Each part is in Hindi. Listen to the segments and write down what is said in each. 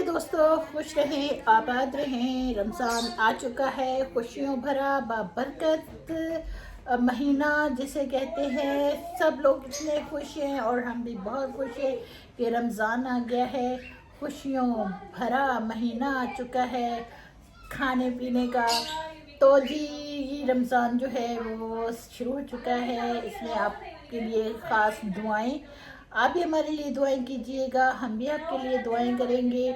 दोस्तों, खुश रहें, आबाद रहें। रमज़ान आ चुका है, खुशियों भरा बाबरकत महीना जिसे कहते हैं। सब लोग इतने खुश हैं और हम भी बहुत खुश हैं कि रमज़ान आ गया है। खुशियों भरा महीना आ चुका है खाने पीने का। तो जी ये रमज़ान जो है वो शुरू हो चुका है। इसमें आपके लिए ख़ास दुआएं, आप भी हमारे लिए दुआएं कीजिएगा, हम भी आपके लिए दुआएं करेंगे।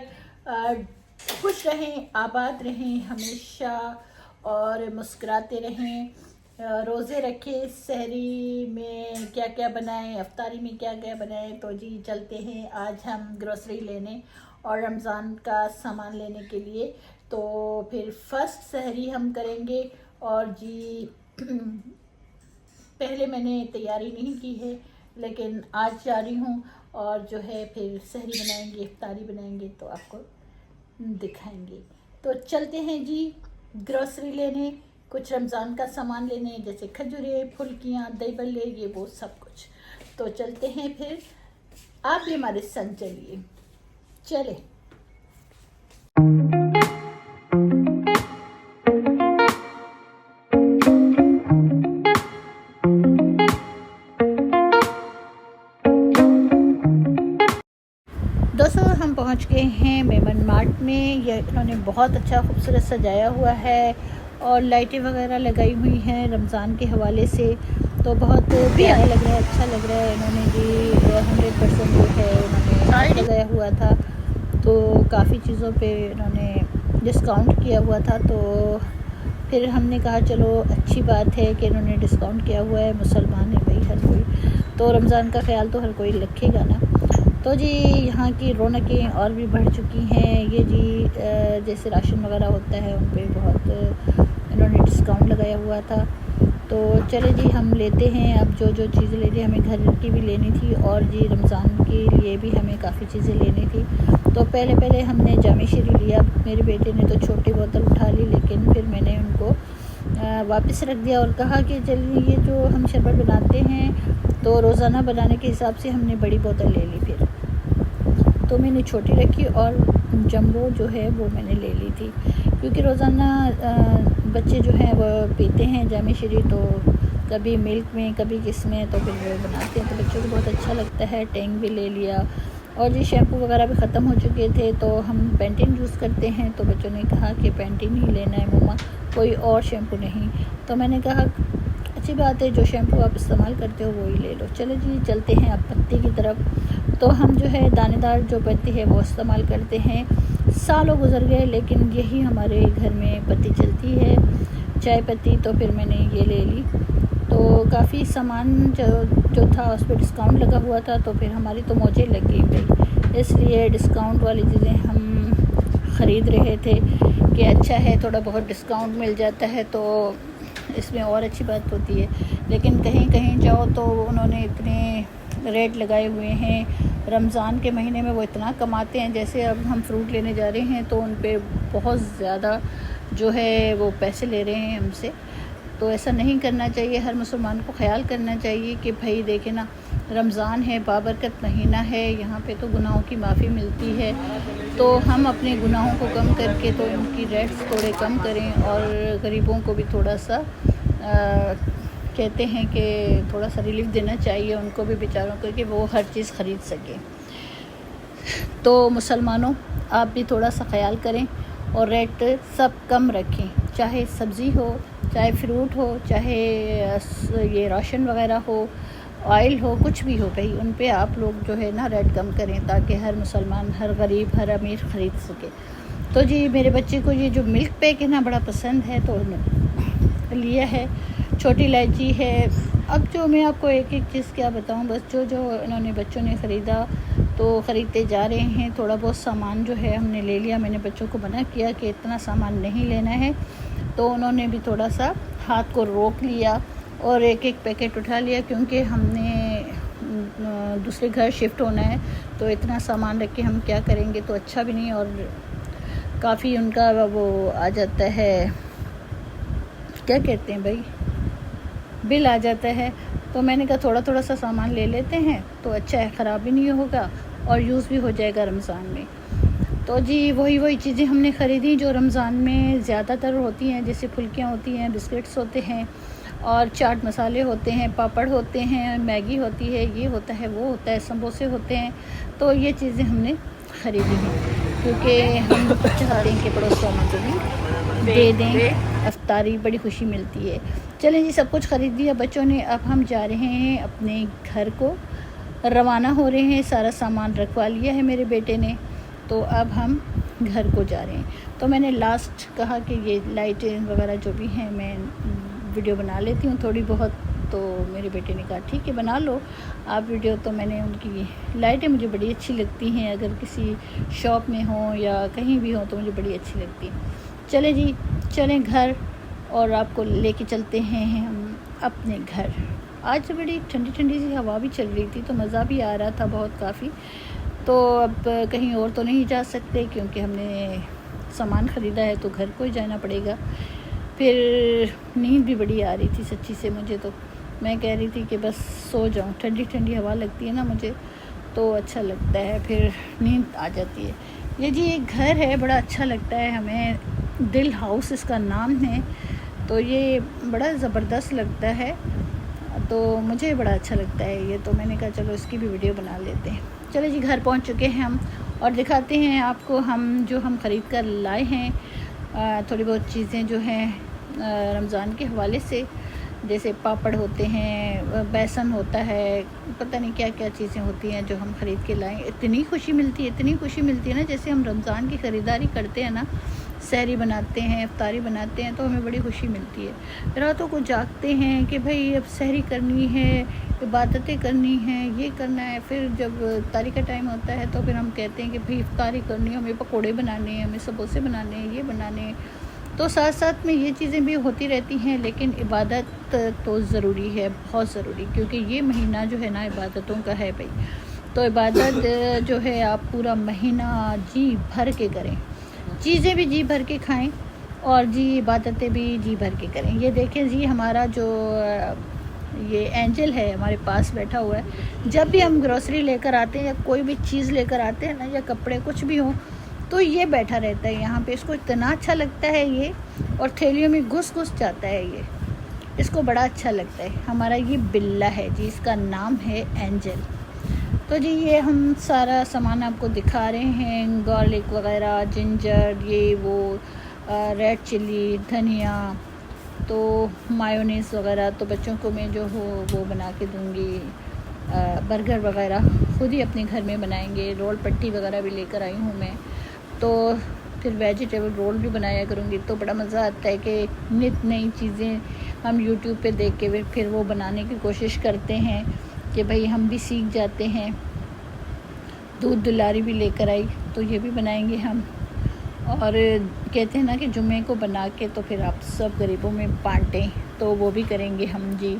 खुश रहें, आबाद रहें हमेशा और मुस्कुराते रहें। रोज़े रखें, सहरी में क्या क्या बनाएं, अफ्तारी में क्या क्या बनाएं। तो जी चलते हैं आज हम ग्रोसरी लेने और रमज़ान का सामान लेने के लिए। तो फिर फर्स्ट सहरी हम करेंगे। और जी पहले मैंने तैयारी नहीं की है, लेकिन आज जा रही हूँ और जो है फिर सहरी बनाएंगे, इफ्तारी बनाएंगे तो आपको दिखाएंगे। तो चलते हैं जी ग्रोसरी लेने, कुछ रमज़ान का सामान लेने, जैसे खजूरें, फुल्कियाँ, दही बल्ले, ये वो सब कुछ। तो चलते हैं फिर, आप भी हमारे संग चलिए, चले। दोस्तों हम पहुंच गए हैं मेमन मार्ट में। ये इन्होंने बहुत अच्छा खूबसूरत सजाया हुआ है और लाइटें वगैरह लगाई हुई हैं रमज़ान के हवाले से। तो बहुत प्यारा लग रहा है, अच्छा लग रहा है। इन्होंने जी 100% जो है उन्होंने लगाया हुआ था, तो काफ़ी चीज़ों पे इन्होंने डिस्काउंट किया हुआ था। तो फिर हमने कहा चलो अच्छी बात है कि इन्होंने डिस्काउंट किया हुआ है। मुसलमान है भाई हर कोई, तो रमज़ान का ख्याल तो हर कोई रखेगा ना। तो जी यहाँ की रौनकें और भी बढ़ चुकी हैं। ये जी जैसे राशन वगैरह होता है उन पे बहुत इन्होंने डिस्काउंट लगाया हुआ था। तो चले जी हम लेते हैं अब जो जो चीज़ें लेनी, हमें घर की भी लेनी थी और जी रमज़ान के लिए भी हमें काफ़ी चीज़ें लेनी थी। तो पहले हमने जामे शरी लिया। मेरे बेटे ने तो छोटी बोतल उठा ली, लेकिन फिर मैंने उनको वापस रख दिया और कहा कि चलिए ये जो हम शरबत बनाते हैं तो रोज़ाना बनाने के हिसाब से हमने बड़ी बोतल ले ली। फिर तो मैंने छोटी रखी और जम्बो जो है वो मैंने ले ली थी, क्योंकि रोज़ाना बच्चे जो हैं वो पीते हैं जामे शरी, तो कभी मिल्क में कभी किस में, तो फिर वो बनाते हैं तो बच्चों को बहुत अच्छा लगता है। टैंग भी ले लिया और जी शैम्पू वगैरह भी ख़त्म हो चुके थे, तो हम पैंटीन यूज़ करते हैं। तो बच्चों ने कहा कि पैंटीन ही लेना है मम्मा, कोई और शैम्पू नहीं। तो मैंने कहा अच्छी बात है, जो शैम्पू आप इस्तेमाल करते हो वही ले लो। चलो जी चलते हैं अब पत्ती की तरफ। तो हम जो है दानेदार जो पत्ती है वो इस्तेमाल करते हैं। सालों गुजर गए लेकिन यही हमारे घर में पत्ती चलती है, चाय पत्ती। तो फिर मैंने ये ले ली। तो काफ़ी सामान जो था उस पर डिस्काउंट लगा हुआ था, तो फिर हमारी तो मौजें लग गई भाई, इसलिए डिस्काउंट वाली चीज़ें हम ख़रीद रहे थे कि अच्छा है थोड़ा बहुत डिस्काउंट मिल जाता है तो इसमें और अच्छी बात होती है। लेकिन कहीं कहीं जाओ तो उन्होंने इतने रेट लगाए हुए हैं। रमज़ान के महीने में वो इतना कमाते हैं, जैसे अब हम फ्रूट लेने जा रहे हैं तो उन पे बहुत ज़्यादा जो है वो पैसे ले रहे हैं हमसे। तो ऐसा नहीं करना चाहिए, हर मुसलमान को ख्याल करना चाहिए कि भाई देखे ना, रमज़ान है, बाबरकत महीना है, यहाँ पे तो गुनाहों की माफ़ी मिलती है। तो हम अपने गुनाहों को कम करके तो इनकी रेट्स थोड़े कम करें और गरीबों को भी थोड़ा सा कहते हैं कि थोड़ा सा रिलीफ देना चाहिए उनको भी बेचारों को, कि वो हर चीज़ ख़रीद सकें। तो मुसलमानों आप भी थोड़ा सा ख्याल करें और रेट सब कम रखें, चाहे सब्ज़ी हो, चाहे फ्रूट हो, चाहे ये राशन वगैरह हो, ऑयल हो, कुछ भी हो भाई, उन पे आप लोग जो है ना रेट कम करें, ताकि हर मुसलमान, हर गरीब, हर अमीर ख़रीद सके। तो जी मेरे बच्चे को ये जो मिल्क पैक है ना बड़ा पसंद है, तो लिया है। छोटी इलायची है। अब जो मैं आपको एक एक चीज़ क्या बताऊं, बस जो जो इन्होंने बच्चों ने ख़रीदा तो ख़रीदते जा रहे हैं। थोड़ा बहुत सामान जो है हमने ले लिया। मैंने बच्चों को मना किया कि इतना सामान नहीं लेना है, तो उन्होंने भी थोड़ा सा हाथ को रोक लिया और एक एक पैकेट उठा लिया, क्योंकि हमने दूसरे घर शिफ्ट होना है, तो इतना सामान रख के हम क्या करेंगे, तो अच्छा भी नहीं और काफ़ी उनका वो आ जाता है, क्या कहते हैं भाई, बिल आ जाता है। तो मैंने कहा थोड़ा थोड़ा सा सामान ले लेते हैं तो अच्छा है, ख़राब भी नहीं होगा और यूज़ भी हो जाएगा रमज़ान में। तो जी वही चीज़ें हमने ख़रीदी जो रमज़ान में ज़्यादातर होती हैं, जैसे फुल्कियाँ होती हैं, बिस्किट्स होते हैं और चाट मसाले होते हैं, पापड़ होते हैं, मैगी होती है, ये होता है, वो होता है, समोसे होते हैं। तो ये चीज़ें हमने ख़रीदी हैं क्योंकि हम चाहते हैं कि पड़ोस वालों को भी दे दें, अफ्तारी बड़ी खुशी मिलती है। चलें जी, सब कुछ ख़रीद दिया बच्चों ने। अब हम जा रहे हैं अपने घर को, रवाना हो रहे हैं। सारा सामान रखवा लिया है मेरे बेटे ने, तो अब हम घर को जा रहे हैं। तो मैंने लास्ट कहा कि ये लाइटें वगैरह जो भी हैं मैं वीडियो बना लेती हूँ थोड़ी बहुत। तो मेरे बेटे ने कहा ठीक है बना लो आप वीडियो। तो मैंने उनकी लाइटें मुझे बड़ी अच्छी लगती हैं, अगर किसी शॉप में हो या कहीं भी हो तो मुझे बड़ी अच्छी लगती हैं। चले जी, चलें घर और आपको लेके चलते हैं हम अपने घर। आज बड़ी ठंडी ठंडी सी हवा भी चल रही थी तो मज़ा भी आ रहा था बहुत काफ़ी। तो अब कहीं और तो नहीं जा सकते क्योंकि हमने सामान ख़रीदा है तो घर को ही जाना पड़ेगा। फिर नींद भी बड़ी आ रही थी सच्ची से मुझे, तो मैं कह रही थी कि बस सो जाऊं। ठंडी ठंडी हवा लगती है ना मुझे तो अच्छा लगता है, फिर नींद आ जाती है। ये जी एक घर है, बड़ा अच्छा लगता है हमें, दिल हाउस इसका नाम है। तो ये बड़ा ज़बरदस्त लगता है, तो मुझे बड़ा अच्छा लगता है ये। तो मैंने कहा चलो इसकी भी वीडियो बना लेते हैं। चलो जी, घर पहुंच चुके हैं हम और दिखाते हैं आपको हम जो हम ख़रीद कर लाए हैं। थोड़ी बहुत चीज़ें जो हैं रमज़ान के हवाले से, जैसे पापड़ होते हैं, बेसन होता है, पता नहीं क्या क्या चीज़ें होती हैं जो हम ख़रीद के लाएँ। इतनी खुशी मिलती है, इतनी खुशी मिलती है ना, जैसे हम रमज़ान की ख़रीदारी करते हैं ना, सहरी बनाते हैं, इफ्तारी बनाते हैं तो हमें बड़ी खुशी मिलती है। रातों को जागते हैं कि भाई अब सहरी करनी है, इबादतें करनी हैं, ये करना है। फिर जब इफ्तारी का टाइम होता है तो फिर हम कहते हैं कि भाई इफ्तारी करनी है, हमें पकोड़े बनाने हैं, हमें समोसे बनाने हैं, ये बनाने हैं। तो साथ साथ में ये चीज़ें भी होती रहती हैं, लेकिन इबादत तो ज़रूरी है, बहुत ज़रूरी, क्योंकि ये महीना जो है ना इबादतों का है भाई। तो इबादत जो है आप पूरा महीना जी भर के करें, चीज़ें भी जी भर के खाएं और जी इबादतें भी जी भर के करें। ये देखें जी, हमारा जो ये एंजल है हमारे पास बैठा हुआ है। जब भी हम ग्रोसरी लेकर आते हैं या कोई भी चीज़ लेकर आते हैं ना, या कपड़े कुछ भी हो, तो ये बैठा रहता है यहाँ पे। इसको इतना अच्छा लगता है ये, और थैलियों में घुस जाता है ये, इसको बड़ा अच्छा लगता है। हमारा ये बिल्ला है जी, इसका नाम है एंजल। तो जी ये हम सारा सामान आपको दिखा रहे हैं, गार्लिक वगैरह, जिंजर, ये वो, रेड चिल्ली, धनिया, तो मायोनीस वगैरह। तो बच्चों को मैं जो हो वो बना के दूँगी। बर्गर वगैरह खुद ही अपने घर में बनाएंगे। रोल पट्टी वगैरह भी लेकर आई हूँ मैं, तो फिर वेजिटेबल रोल भी बनाया करूँगी। तो बड़ा मज़ा आता है कि नित नई चीज़ें हम यूट्यूब पे देख के फिर वो बनाने की कोशिश करते हैं कि भाई हम भी सीख जाते हैं। दूध दुलारी भी लेकर आई, तो ये भी बनाएंगे हम। और कहते हैं ना कि जुम्मे को बना के तो फिर आप सब गरीबों में बांटें, तो वो भी करेंगे हम जी।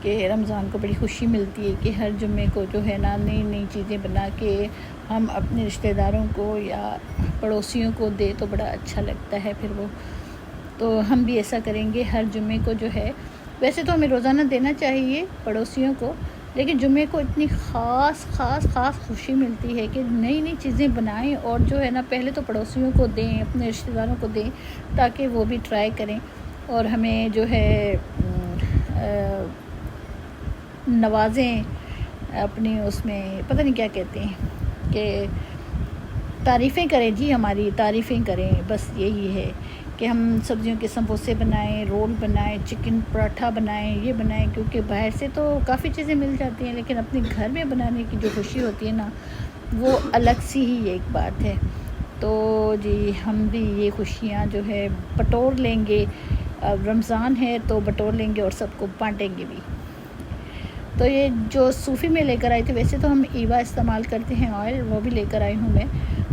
कि रमज़ान को बड़ी खुशी मिलती है कि हर जुम्मे को जो है ना नई नई चीज़ें बना के हम अपने रिश्तेदारों को या पड़ोसियों को दे, तो बड़ा अच्छा लगता है फिर वो। तो हम भी ऐसा करेंगे हर जुम्मे को जो है। वैसे तो हमें रोज़ाना देना चाहिए पड़ोसियों को, लेकिन जुम्मे को इतनी ख़ास खुशी मिलती है कि नई नई चीज़ें बनाएं और जो है ना पहले तो पड़ोसियों को दें, अपने रिश्तेदारों को दें, ताकि वो भी ट्राई करें और हमें जो है नवाज़ें अपनी, उसमें पता नहीं क्या कहते हैं कि तारीफ़ें करें जी, हमारी तारीफ़ें करें। बस यही है कि हम सब्ज़ियों के समोसे बनाएं, रोल बनाएं, चिकन पराठा बनाएं, ये बनाएं, क्योंकि बाहर से तो काफ़ी चीज़ें मिल जाती हैं, लेकिन अपने घर में बनाने की जो खुशी होती है ना, वो अलग सी ही एक बात है। तो जी हम भी ये खुशियाँ जो है बटोर लेंगे। अब रमज़ान है तो बटोर लेंगे और सबको बांटेंगे भी। तो ये जो सूफ़ी में लेकर आई थी, वैसे तो हम ईवा इस्तेमाल करते हैं ऑयल, वो भी लेकर आई हूँ मैं,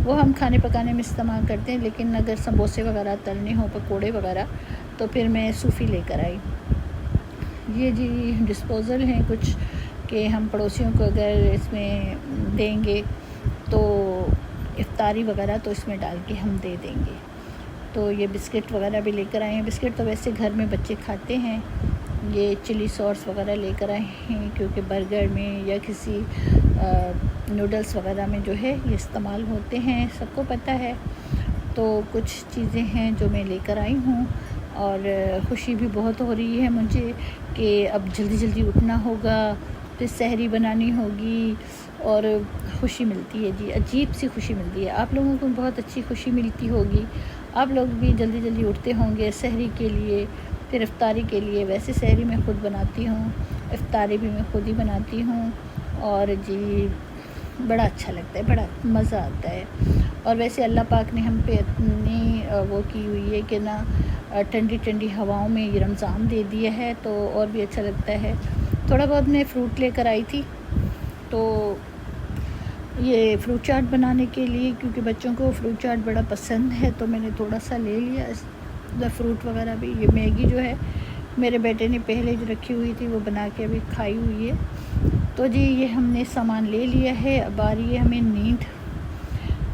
वो हम खाने पकाने में इस्तेमाल करते हैं। लेकिन अगर समोसे वगैरह तलने हो, पकोड़े वगैरह, तो फिर मैं सूफ़ी लेकर आई। ये जी डिस्पोज़ल हैं कुछ कि हम पड़ोसियों को अगर इसमें देंगे तो इफ्तारी वगैरह तो इसमें डाल के हम दे देंगे। तो ये बिस्किट वगैरह भी लेकर आए हैं। बिस्किट तो वैसे घर में बच्चे खाते हैं, ये चिली सॉस वगैरह लेकर आए हैं, क्योंकि बर्गर में या किसी नूडल्स वगैरह में जो है ये इस्तेमाल होते हैं, सबको पता है। तो कुछ चीज़ें हैं जो मैं लेकर आई हूँ, और खुशी भी बहुत हो रही है मुझे कि अब जल्दी जल्दी उठना होगा, फिर सहरी बनानी होगी, और खुशी मिलती है जी, अजीब सी खुशी मिलती है। आप लोगों को बहुत अच्छी खुशी मिलती होगी, आप लोग भी जल्दी जल्दी उठते होंगे सहरी के लिए, फिर इफ्तारी के लिए। वैसे सहरी मैं ख़ुद बनाती हूँ, इफ्तारी भी मैं ख़ुद ही बनाती हूँ, और जी बड़ा अच्छा लगता है, बड़ा मज़ा आता है। और वैसे अल्लाह पाक ने हम पे इतनी वो की हुई है कि ना ठंडी ठंडी हवाओं में ये रमज़ान दे दिया है, तो और भी अच्छा लगता है। थोड़ा बहुत मैं फ़्रूट लेकर आई थी, तो ये फ्रूट चाट बनाने के लिए, क्योंकि बच्चों को फ्रूट चाट बड़ा पसंद है, तो मैंने थोड़ा सा ले लिया। फ्रूट वगैरह भी, ये मैगी जो है मेरे बेटे ने पहले जो रखी हुई थी वो बना के अभी खाई हुई है। तो जी ये हमने सामान ले लिया है। अब आ रही है हमें नींद,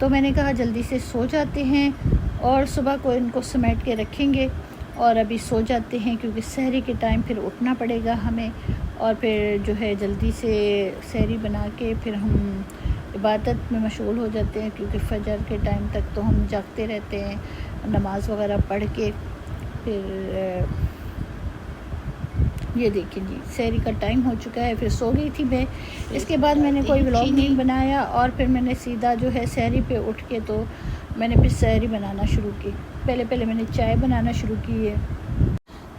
तो मैंने कहा जल्दी से सो जाते हैं और सुबह को इनको समेट के रखेंगे, और अभी सो जाते हैं, क्योंकि सहरी के टाइम फिर उठना पड़ेगा हमें, और फिर जो है जल्दी से सहरी बना के फिर हम इबादत में मशगूल हो जाते हैं, क्योंकि फजर के टाइम तक तो हम जागते रहते हैं, नमाज़ वगैरह पढ़ के। फिर ये देखिए जी सहरी का टाइम हो चुका है, फिर सो गई थी मैं। इसके बाद मैंने कोई व्लॉग नहीं बनाया, और फिर मैंने सीधा जो है सहरी पे उठ के तो मैंने फिर सहरी बनाना शुरू की। पहले मैंने चाय बनाना शुरू की है।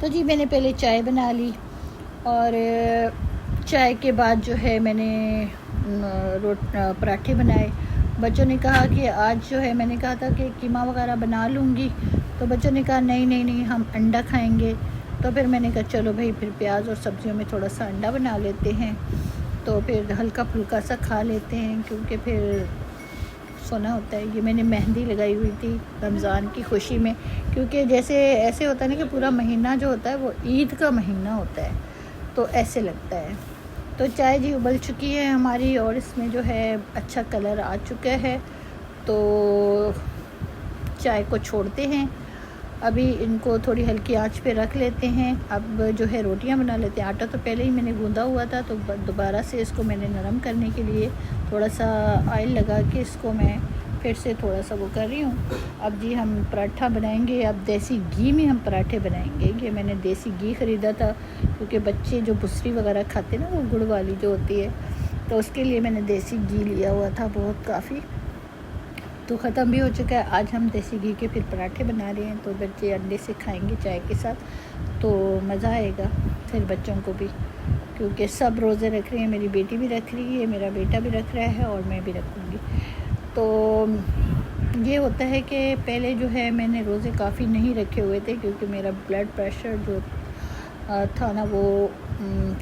तो जी मैंने पहले चाय बना ली, और चाय के बाद जो है मैंने पराठे बनाए। बच्चों ने कहा कि आज जो है, मैंने कहा था कि कीमा वगैरह बना लूँगी, तो बच्चों ने कहा नहीं हम अंडा खाएंगे। तो फिर मैंने कहा चलो भाई, फिर प्याज और सब्जियों में थोड़ा सा अंडा बना लेते हैं, तो फिर हल्का फुल्का सा खा लेते हैं, क्योंकि फिर सोना होता है। ये मैंने मेहंदी लगाई हुई थी रमज़ान की खुशी में, क्योंकि जैसे ऐसे होता है ना कि पूरा महीना जो होता है वो ईद का महीना होता है, तो ऐसे लगता है। तो चाय जी उबल चुकी है हमारी, और इसमें जो है अच्छा कलर आ चुका है, तो चाय को छोड़ते हैं। अभी इनको थोड़ी हल्की आंच पे रख लेते हैं। अब जो है रोटियां बना लेते हैं। आटा तो पहले ही मैंने गूंदा हुआ था, तो दोबारा से इसको मैंने नरम करने के लिए थोड़ा सा ऑयल लगा के इसको मैं फिर से थोड़ा सा वो कर रही हूँ। अब जी हम पराठा बनाएंगे। अब देसी घी में हम पराठे बनाएंगे। ये मैंने देसी घी ख़रीदा था, क्योंकि बच्चे जो बुसरी वगैरह खाते हैं ना, वो गुड़ वाली जो होती है, तो उसके लिए मैंने देसी घी लिया हुआ था बहुत काफ़ी, तो ख़त्म भी हो चुका है। आज हम देसी घी के फिर पराठे बना रहे हैं, तो बच्चे अंडे से खाएंगे चाय के साथ, तो मज़ा आएगा फिर बच्चों को भी, क्योंकि सब रोज़े रख रहे हैं। मेरी बेटी भी रख रही है, मेरा बेटा भी रख रहा है, और मैं भी रखूँगी। तो ये होता है कि पहले जो है मैंने रोज़े काफ़ी नहीं रखे हुए थे, क्योंकि मेरा ब्लड प्रेशर जो था ना वो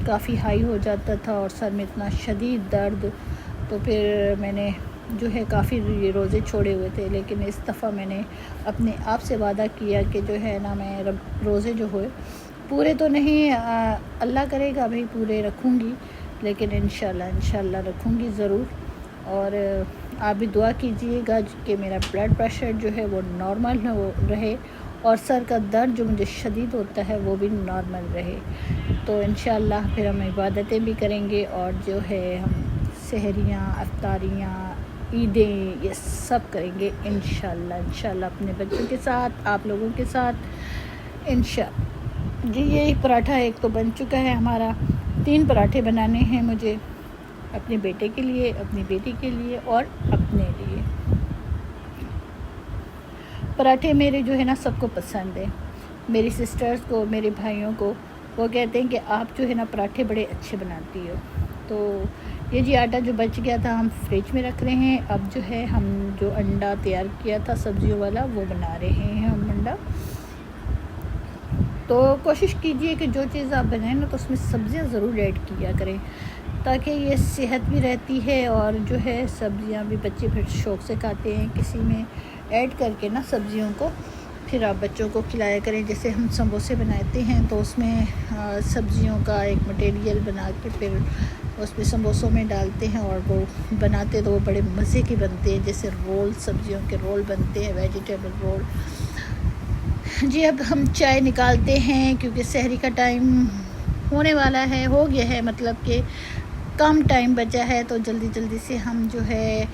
काफ़ी हाई हो जाता था, और सर में इतना शदीद दर्द, तो फिर मैंने जो है काफ़ी रोज़े छोड़े हुए थे। लेकिन इस दफ़ा मैंने अपने आप से वादा किया कि जो है ना, मैं रोज़े जो हुए पूरे तो नहीं, अल्लाह करेगा भाई पूरे रखूँगी, लेकिन इंशाल्लाह रखूँगी ज़रूर। और आप भी दुआ कीजिएगा कि मेरा ब्लड प्रेशर जो है वो नॉर्मल रहे, और सर का दर्द जो मुझे शदीद होता है वो भी नॉर्मल रहे। तो इंशाल्लाह फिर हम इबादतें भी करेंगे, और जो है हम सहरियाँ, अफ्तारियाँ, ईदें, ये सब करेंगे इंशाल्लाह अपने बच्चों के साथ, आप लोगों के साथ इंशाल्लाह। जी ये पराठा एक तो बन चुका है हमारा। 3 पराठे बनाने हैं मुझे, अपने बेटे के लिए, अपनी बेटी के लिए, और अपने लिए। पराठे मेरे जो है ना सबको पसंद है, मेरी सिस्टर्स को, मेरे भाइयों को। वो कहते हैं कि आप जो है ना पराठे बड़े अच्छे बनाती हो। तो ये जी आटा जो बच गया था हम फ्रिज में रख रहे हैं। अब जो है हम जो अंडा तैयार किया था सब्जियों वाला, वो बना रहे हैं हम अंडा। तो कोशिश कीजिए कि जो चीज़ आप बनाएं ना, तो उसमें सब्ज़ियाँ ज़रूर ऐड किया करें, ताकि ये सेहत भी रहती है, और जो है सब्ज़ियाँ भी बच्चे फिर शौक़ से खाते हैं। किसी में ऐड करके ना सब्ज़ियों को फिर आप बच्चों को खिलाया करें। जैसे हम समोसे बनाते हैं, तो उसमें सब्ज़ियों का एक मटेरियल बना के फिर उसमें समोसों में डालते हैं, और वो बनाते तो वो बड़े मज़े के बनते हैं। जैसे रोल, सब्ज़ियों के रोल बनते हैं, वेजिटेबल रोल। जी अब हम चाय निकालते हैं, क्योंकि सहरी का टाइम होने वाला है, हो गया है, मतलब कि कम टाइम बचा है। तो जल्दी जल्दी से हम जो है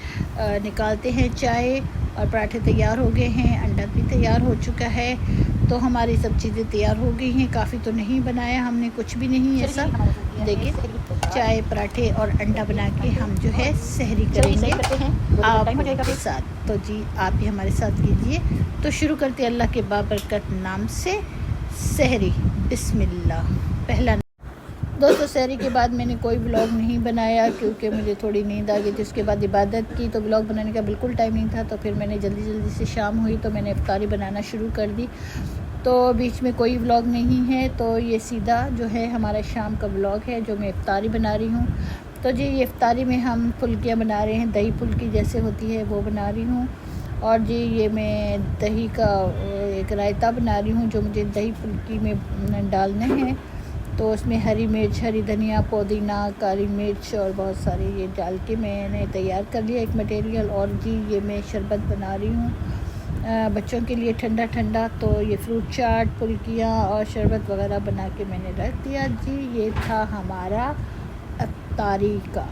निकालते हैं चाय। और पराठे तैयार हो गए हैं, अंडा भी तैयार हो चुका है। तो हमारी सब चीज़ें तैयार हो गई हैं। काफ़ी तो नहीं बनाया हमने, कुछ भी नहीं ऐसा। देखिए चाय, पराठे और अंडा बना के हम जो है सहरी करेंगे आपके साथ। तो जी आप भी हमारे साथ कीजिए। तो शुरू करते हैं अल्लाह के बाबरकत नाम से सहरी। बिस्मिल्लाह। पहला दोस्तों सहरी के बाद मैंने कोई व्लॉग नहीं बनाया क्योंकि मुझे थोड़ी नींद आ गई थी। उसके बाद इबादत की तो व्लॉग बनाने का बिल्कुल टाइम नहीं था। तो फिर मैंने जल्दी जल्दी से शाम हुई तो मैंने इफ्तारी बनाना शुरू कर दी। तो बीच में कोई व्लॉग नहीं है। तो ये सीधा जो है हमारा शाम का व्लॉग है जो मैं इफ्तारी बना रही हूँ। तो जी ये इफ्तारी में हम फुल्कियाँ बना रहे हैं, दही फुल्की जैसे होती है वो बना रही हूँ। और जी ये मैं दही का एक रायता बना रही हूँ जो मुझे दही फुल्की में डालने हैं। तो उसमें हरी मिर्च, हरी धनिया, पुदीना, काली मिर्च और बहुत सारे ये डाल के मैंने तैयार कर लिया एक मटेरियल। और जी ये मैं शरबत बना रही हूँ बच्चों के लिए ठंडा ठंडा। तो ये फ्रूट चाट, फुल्कियाँ और शरबत वगैरह बना के मैंने रख दिया। जी ये था हमारा इफ्तारी का।